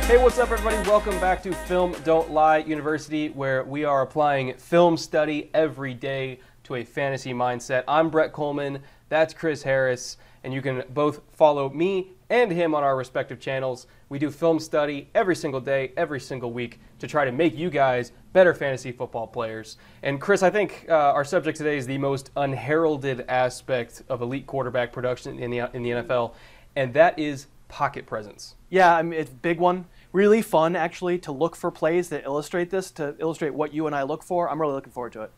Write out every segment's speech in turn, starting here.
Hey, what's up, everybody? Welcome back to Film Don't Lie University, where we are applying film study every day to a fantasy mindset. I'm Brett Kollmann, that's Chris Harris, and you can both follow me and him on our respective channels. We do film study every single day, every single week, to try to make you guys better fantasy football players. And Chris, I think our subject today is the most unheralded aspect of elite quarterback production in the NFL, and that is pocket presence. Yeah, I mean, it's a big one. Really fun, actually, to look for plays that illustrate this, to illustrate what you and I look for. I'm really looking forward to it.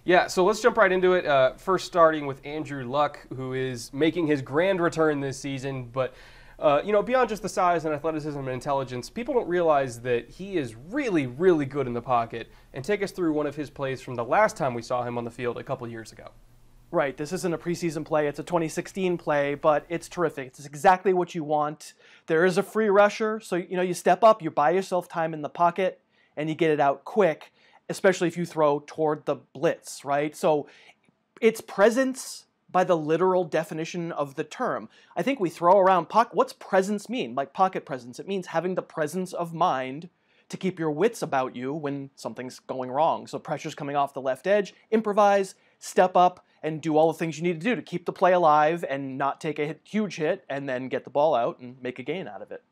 Yeah, so let's jump right into it. First starting with Andrew Luck, who is making his grand return this season. But, beyond just the size and athleticism and intelligence, people don't realize that he is really, really good in the pocket. And take us through one of his plays from the last time we saw him on the field a couple years ago. Right, this isn't a preseason play, it's a 2016 play, but it's terrific. It's exactly what you want. There is a free rusher, so you step up, you buy yourself time in the pocket, and you get it out quick, especially if you throw toward the blitz, right? So it's presence by the literal definition of the term. I think we throw around, what's presence mean? Like pocket presence, it means having the presence of mind to keep your wits about you when something's going wrong. So pressure's coming off the left edge, improvise, step up, and do all the things you need to do to keep the play alive and not take a huge hit and then get the ball out and make a gain out of it.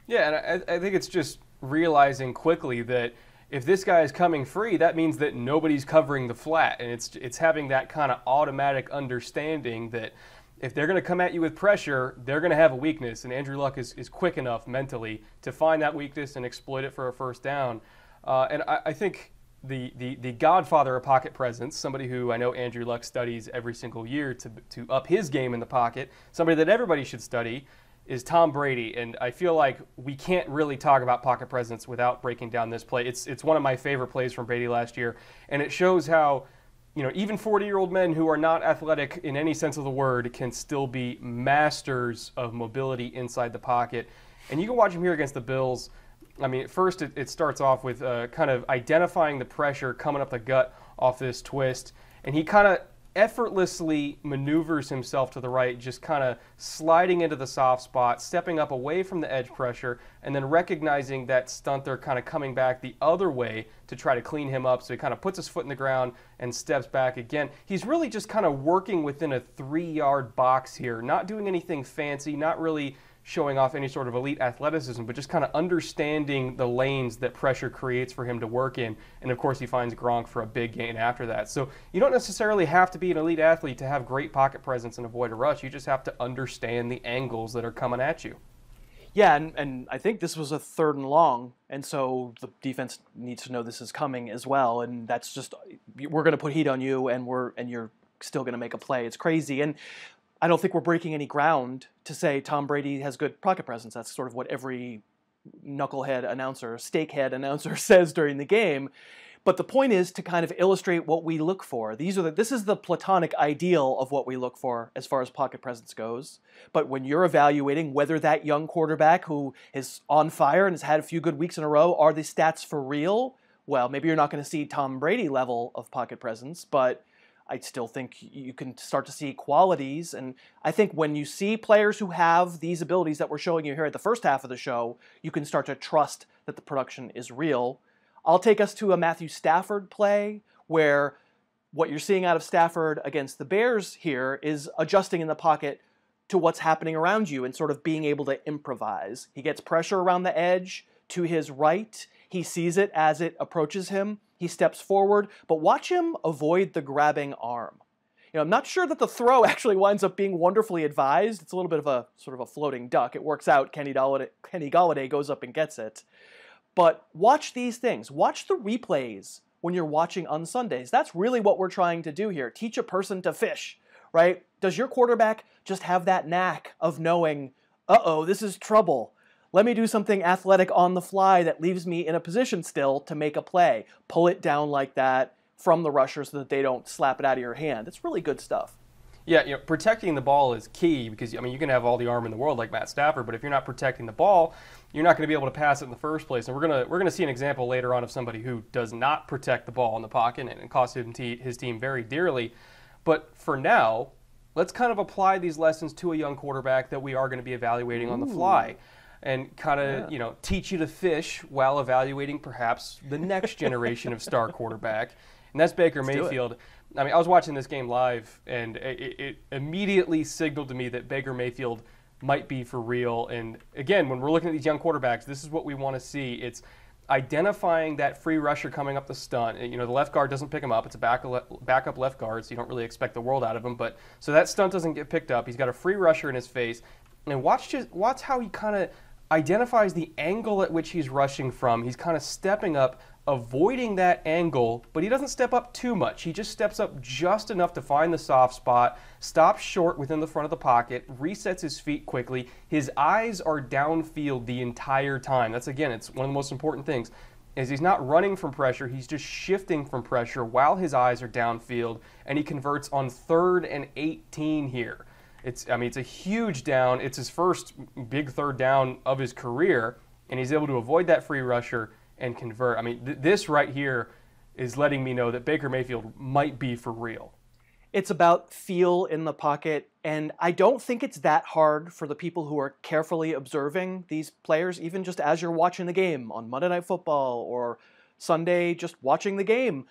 Yeah, and I think it's just realizing quickly that if this guy is coming free, that means that nobody's covering the flat. And it's having that kind of automatic understanding that if they're going to come at you with pressure, they're going to have a weakness. And Andrew Luck is quick enough mentally to find that weakness and exploit it for a first down. And I think the godfather of pocket presence, somebody who I know Andrew Luck studies every single year to up his game in the pocket, somebody that everybody should study, is Tom Brady. And I feel like we can't really talk about pocket presence without breaking down this play. It's one of my favorite plays from Brady last year, and it shows how even 40-year-old men who are not athletic in any sense of the word can still be masters of mobility inside the pocket. And you can watch him here against the Bills. I mean, first it starts off with kind of identifying the pressure coming up the gut off this twist, and he kind of effortlessly maneuvers himself to the right, just kind of sliding into the soft spot, stepping up away from the edge pressure, and then recognizing that stunter kind of coming back the other way to try to clean him up. So he kind of puts his foot in the ground and steps back again. He's really just kind of working within a 3-yard box here, not doing anything fancy, not really showing off any sort of elite athleticism, but just kind of understanding the lanes that pressure creates for him to work in. And of course, he finds Gronk for a big gain after that. So you don't necessarily have to be an elite athlete to have great pocket presence and avoid a rush. You just have to understand the angles that are coming at you. Yeah, and I think this was a 3rd and long, and so the defense needs to know this is coming as well. And that's just, we're going to put heat on you, and you're still going to make a play. It's crazy. And I don't think we're breaking any ground to say Tom Brady has good pocket presence. That's sort of what every knucklehead announcer, steakhead announcer says during the game. But the point is to kind of illustrate what we look for. This is the platonic ideal of what we look for as far as pocket presence goes. But when you're evaluating whether that young quarterback who is on fire and has had a few good weeks in a row, are the stats for real? Well, maybe you're not going to see Tom Brady level of pocket presence, but I still think you can start to see qualities. And I think when you see players who have these abilities that we're showing you here at the first half of the show, you can start to trust that the production is real. I'll take us to a Matthew Stafford play where what you're seeing out of Stafford against the Bears here is adjusting in the pocket to what's happening around you and sort of being able to improvise. He gets pressure around the edge to his right. He sees it as it approaches him. He steps forward, but watch him avoid the grabbing arm. I'm not sure that the throw actually winds up being wonderfully advised. It's a little bit of a sort of a floating duck. It works out. Kenny Golladay goes up and gets it. But watch these things. Watch the replays when you're watching on Sundays. That's really what we're trying to do here. Teach a person to fish, right? Does your quarterback just have that knack of knowing, uh-oh, this is trouble? Let me do something athletic on the fly that leaves me in a position still to make a play. Pull it down like that from the rusher so that they don't slap it out of your hand. It's really good stuff. Yeah, protecting the ball is key because, I mean, you can have all the arm in the world like Matt Stafford, but if you're not protecting the ball, you're not going to be able to pass it in the first place. And we're gonna see an example later on of somebody who does not protect the ball in the pocket, and it costs his team very dearly. But for now, let's kind of apply these lessons to a young quarterback that we are going to be evaluating on the fly, and kind of teach you to fish while evaluating perhaps the next generation of star quarterback, and that's Baker Mayfield. I mean, I was watching this game live, and it immediately signaled to me that Baker Mayfield might be for real. And again, when we're looking at these young quarterbacks, this is what we want to see. It's identifying that free rusher coming up the stunt. The left guard doesn't pick him up. It's a backup left guard, so you don't really expect the world out of him. But so that stunt doesn't get picked up. He's got a free rusher in his face. And watch how he kind of identifies the angle at which he's rushing from. He's kind of stepping up, avoiding that angle, but he doesn't step up too much. He just steps up just enough to find the soft spot, stops short within the front of the pocket, resets his feet quickly. His eyes are downfield the entire time. That's, again, it's one of the most important things, is he's not running from pressure. He's just shifting from pressure while his eyes are downfield, and he converts on 3rd and 18 here. It's a huge down. It's his first big third down of his career, and he's able to avoid that free rusher and convert. I mean, this right here is letting me know that Baker Mayfield might be for real. It's about feel in the pocket, and I don't think it's that hard for the people who are carefully observing these players, even just as you're watching the game on Monday Night Football or Sunday, just watching the game.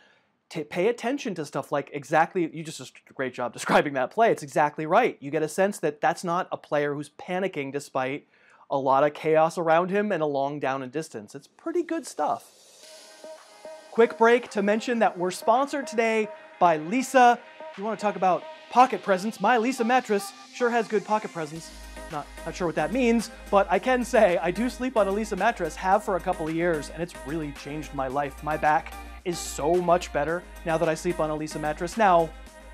To pay attention to stuff like exactly, you just did a great job describing that play. It's exactly right. You get a sense that that's not a player who's panicking despite a lot of chaos around him and a long down and distance. It's pretty good stuff. Quick break to mention that we're sponsored today by Leesa. If you want to talk about pocket presents, my Leesa mattress sure has good pocket presents. Not sure what that means, but I can say I do sleep on a Leesa mattress, have for a couple of years, and it's really changed my life. My back is so much better now that I sleep on a Leesa mattress. Now,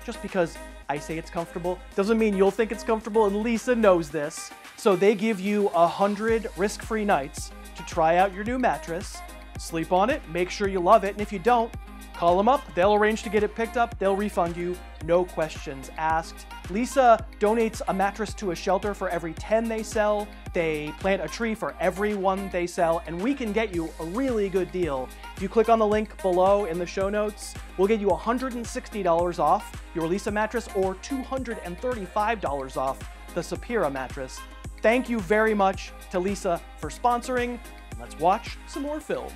just because I say it's comfortable doesn't mean you'll think it's comfortable, and Leesa knows this. So they give you 100 risk-free nights to try out your new mattress, sleep on it, make sure you love it, and if you don't, call them up. They'll arrange to get it picked up. They'll refund you. No questions asked. Leesa donates a mattress to a shelter for every 10 they sell. They plant a tree for every one they sell, and we can get you a really good deal. If you click on the link below in the show notes, we'll get you $160 off your Leesa mattress or $235 off the Sapira mattress. Thank you very much to Leesa for sponsoring. Let's watch some more film.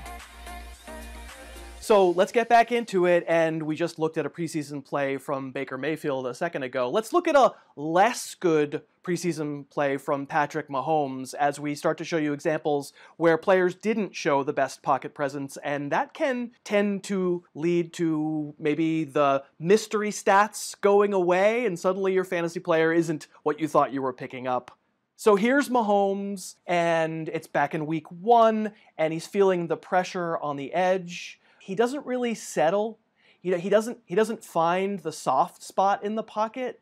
So let's get back into it, and we just looked at a preseason play from Baker Mayfield a second ago. Let's look at a less good preseason play from Patrick Mahomes as we start to show you examples where players didn't show the best pocket presence, and that can tend to lead to maybe the mystery stats going away, and suddenly your fantasy player isn't what you thought you were picking up. So here's Mahomes, and it's back in week 1, and he's feeling the pressure on the edge. He doesn't really settle. He doesn't find the soft spot in the pocket.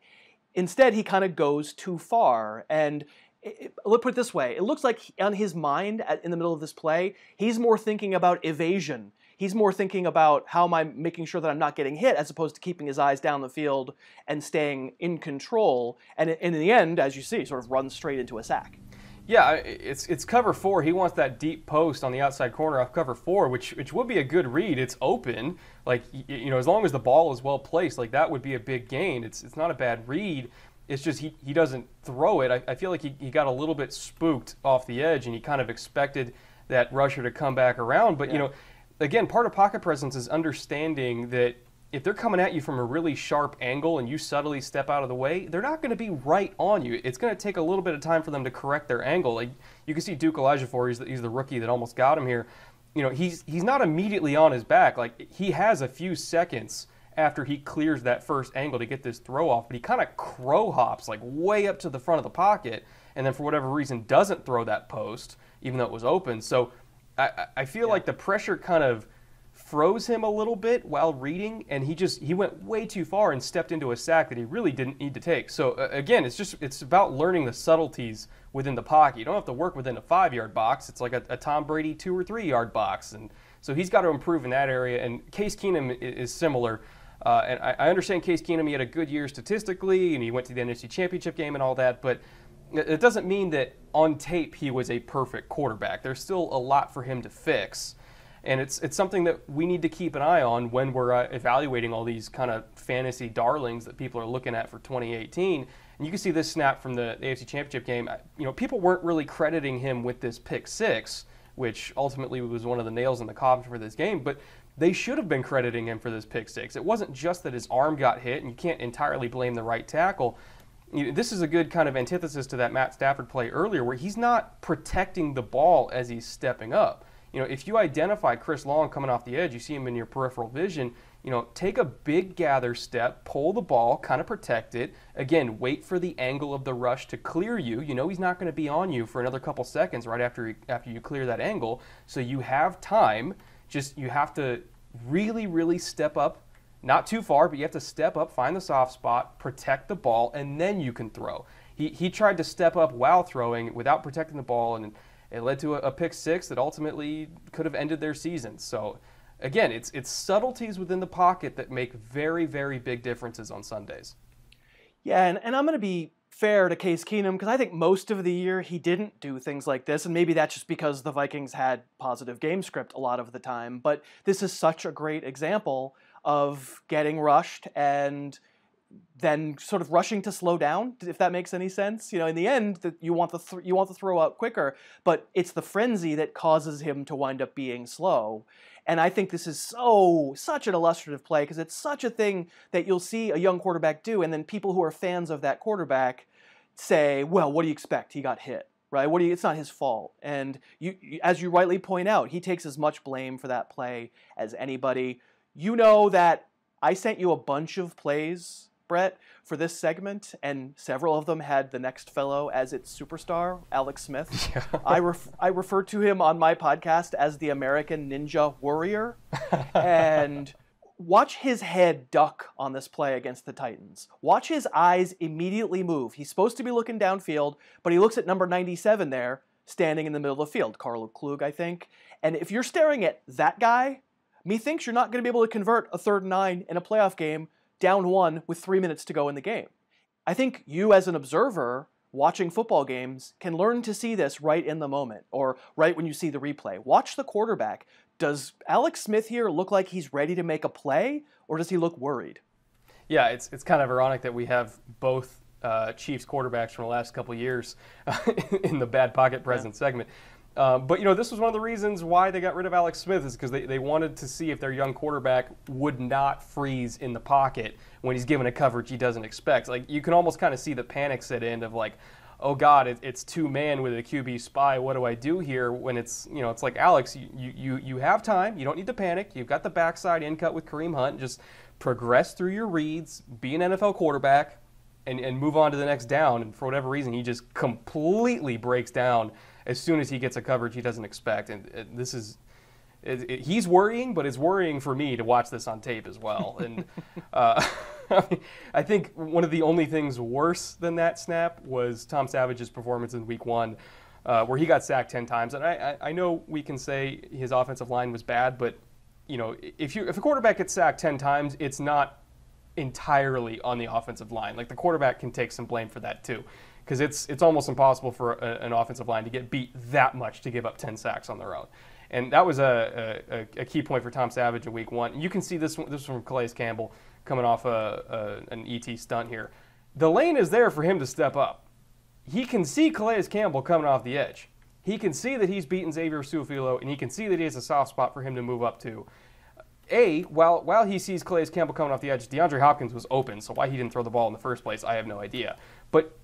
Instead, he kind of goes too far. And let's put it this way. It looks like on his mind in the middle of this play, he's more thinking about evasion. He's more thinking about how am I making sure that I'm not getting hit as opposed to keeping his eyes down the field and staying in control. And in the end, as you see, sort of runs straight into a sack. Yeah, it's cover 4. He wants that deep post on the outside corner off cover 4, which would be a good read. It's open, like as long as the ball is well placed, like that would be a big gain. It's not a bad read. It's just he doesn't throw it. I feel like he got a little bit spooked off the edge, and he kind of expected that rusher to come back around. But again, part of pocket presence is understanding that if they're coming at you from a really sharp angle and you subtly step out of the way, they're not going to be right on you. It's going to take a little bit of time for them to correct their angle. Like you can see Duke Elijiofor, he's the rookie that almost got him here. He's not immediately on his back. Like he has a few seconds after he clears that first angle to get this throw off, but he kind of crow hops like way up to the front of the pocket, and then for whatever reason doesn't throw that post, even though it was open. So I feel like the pressure kind of froze him a little bit while reading, and he went way too far and stepped into a sack that he really didn't need to take. So again, it's about learning the subtleties within the pocket. You don't have to work within a 5-yard box. It's like a Tom Brady 2 or 3 yard box, and so he's got to improve in that area. And Case Keenum is similar. And I understand Case Keenum, he had a good year statistically, and he went to the NFC Championship game and all that, but it doesn't mean that on tape he was a perfect quarterback. There's still a lot for him to fix. And it's something that we need to keep an eye on when we're evaluating all these kind of fantasy darlings that people are looking at for 2018. And you can see this snap from the AFC Championship game. People weren't really crediting him with this pick six, which ultimately was one of the nails in the coffin for this game. But they should have been crediting him for this pick six. It wasn't just that his arm got hit, and you can't entirely blame the right tackle. This is a good kind of antithesis to that Matt Stafford play earlier, where he's not protecting the ball as he's stepping up. If you identify Chris Long coming off the edge, you see him in your peripheral vision, take a big gather step, pull the ball, kind of protect it. Again, wait for the angle of the rush to clear you. He's not going to be on you for another couple seconds right after you clear that angle. So you have time. Just you have to really, really step up. Not too far, but you have to step up, find the soft spot, protect the ball, and then you can throw. He tried to step up while throwing without protecting the ball, and it led to a pick six that ultimately could have ended their season. So, again, it's subtleties within the pocket that make very, very big differences on Sundays. Yeah, and I'm going to be fair to Case Keenum because I think most of the year he didn't do things like this, and maybe that's just because the Vikings had positive game script a lot of the time. But this is such a great example of getting rushed and then sort of rushing to slow down, if that makes any sense. In the end, you want the throw out quicker, but it's the frenzy that causes him to wind up being slow. And I think this is such an illustrative play because it's such a thing that you'll see a young quarterback do, and then people who are fans of that quarterback say, well, what do you expect? He got hit, right? It's not his fault. And as you rightly point out, he takes as much blame for that play as anybody. You know that I sent you a bunch of plays, Brett, for this segment, and several of them had the next fellow as its superstar, Alex Smith. Yeah. I refer to him on my podcast as the American Ninja Warrior. And watch his head duck on this play against the Titans. Watch his eyes immediately move. He's supposed to be looking downfield, but he looks at number 97 there, standing in the middle of the field, Carlo Klug, I think. And if you're staring at that guy, methinks you're not going to be able to convert a 3rd and 9 in a playoff game down 1 with 3 minutes to go in the game. I think you as an observer watching football games can learn to see this right in the moment or right when you see the replay. Watch the quarterback. Does Alex Smith here look like he's ready to make a play, or does he look worried? Yeah, it's kind of ironic that we have both Chiefs quarterbacks from the last couple of years in the bad pocket presence segment. But, this was one of the reasons why they got rid of Alex Smith is because they wanted to see if their young quarterback would not freeze in the pocket when he's given a coverage he doesn't expect. Like, you can almost kind of see the panic set in of like, oh, God, it's two-man with a QB spy. What do I do here? When it's like, Alex, you have time. You don't need to panic. You've got the backside in cut with Kareem Hunt. Just progress through your reads, be an NFL quarterback, and move on to the next down. And for whatever reason, he just completely breaks down as soon as he gets a coverage he doesn't expect. And this is he's worrying, but it's worrying for me to watch this on tape as well. And I think one of the only things worse than that snap was Tom Savage's performance in Week 1, where he got sacked 10 times. And I know we can say his offensive line was bad, but if a quarterback gets sacked 10 times, it's not entirely on the offensive line. Like, the quarterback can take some blame for that too, because it's almost impossible for an offensive line to get beat that much to give up 10 sacks on their own. And that was a key point for Tom Savage in Week 1. You can see this from Calais Campbell coming off an ET stunt here. The lane is there for him to step up. He can see Calais Campbell coming off the edge. He can see that he's beaten Xavier Su'a-Filo, and he can see that he has a soft spot for him to move up to. While he sees Calais Campbell coming off the edge, DeAndre Hopkins was open, so why he didn't throw the ball in the first place, I have no idea. But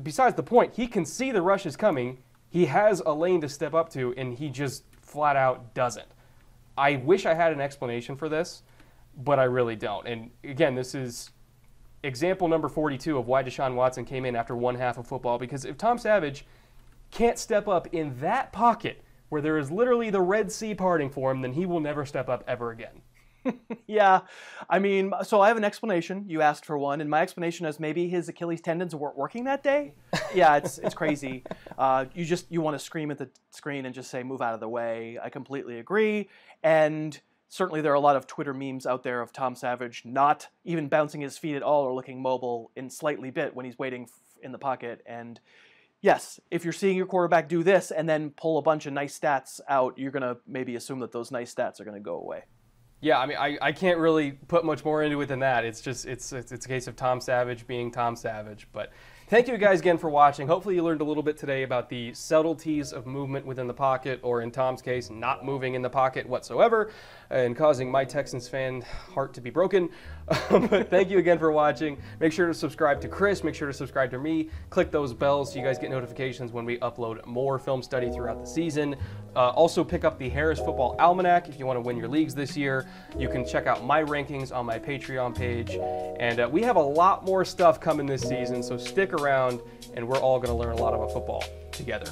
besides the point, he can see the rush is coming. He has a lane to step up to, and he just flat out doesn't. I wish I had an explanation for this, but I really don't. And again, this is example number 42 of why Deshaun Watson came in after one half of football, because if Tom Savage can't step up in that pocket where there is literally the Red Sea parting for him, then he will never step up ever again. Yeah, I mean, so I have an explanation. You asked for one, and my explanation is maybe his Achilles tendons weren't working that day. Yeah, it's crazy. You want to scream at the screen and just say, move out of the way. I completely agree. And certainly there are a lot of Twitter memes out there of Tom Savage not even bouncing his feet at all or looking mobile in slightly bit when he's waiting in the pocket. And yes, if you're seeing your quarterback do this and then pull a bunch of nice stats out, you're going to maybe assume that those nice stats are going to go away. Yeah, I mean, I can't really put much more into it than that. It's just it's a case of Tom Savage being Tom Savage. But thank you guys again for watching. Hopefully you learned a little bit today about the subtleties of movement within the pocket, or in Tom's case, not moving in the pocket whatsoever, and causing my Texans fan heart to be broken. But thank you again for watching. Make sure to subscribe to Chris. Make sure to subscribe to me. Click those bells so you guys get notifications when we upload more film study throughout the season. Also pick up the Harris Football Almanac if you want to win your leagues this year. You can check out my rankings on my Patreon page. And we have a lot more stuff coming this season, so stick around and we're all going to learn a lot about football together.